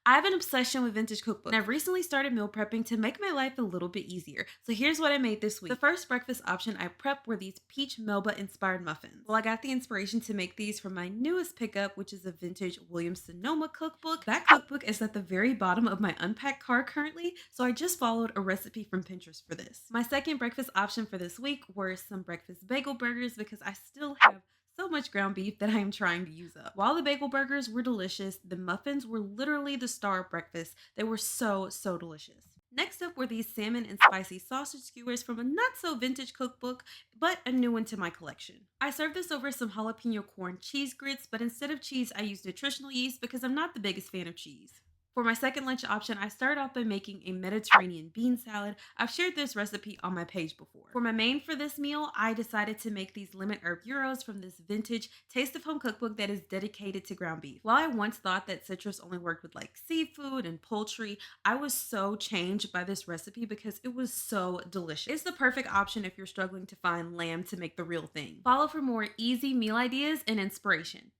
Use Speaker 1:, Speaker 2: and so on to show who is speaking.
Speaker 1: I have an obsession with vintage cookbooks, and I've recently started meal prepping to make my life a little bit easier. So here's what I made this week. The first breakfast option I prepped were these peach Melba inspired muffins. Well, I got the inspiration to make these from my newest pickup, which is a vintage Williams Sonoma cookbook. That cookbook is at the very bottom of my unpacked car currently, so I just followed a recipe from Pinterest for this. My second breakfast option for this week were some breakfast bagel burgers because I still have so much ground beef that I am trying to use up. While the bagel burgers were delicious, the muffins were literally the star of breakfast. They were so delicious. Next up were these salmon and spicy sausage skewers from a not so vintage cookbook, but a new one to my collection. I served this over some jalapeno corn cheese grits, but instead of cheese, I used nutritional yeast because I'm not the biggest fan of cheese. For my second lunch option, I started off by making a Mediterranean bean salad. I've shared this recipe on my page before. For my main for this meal, I decided to make these lemon herb gyros from this vintage Taste of Home cookbook that is dedicated to ground beef. While I once thought that citrus only worked with like seafood and poultry, I was so changed by this recipe because it was so delicious. It's the perfect option if you're struggling to find lamb to make the real thing. Follow for more easy meal ideas and inspiration.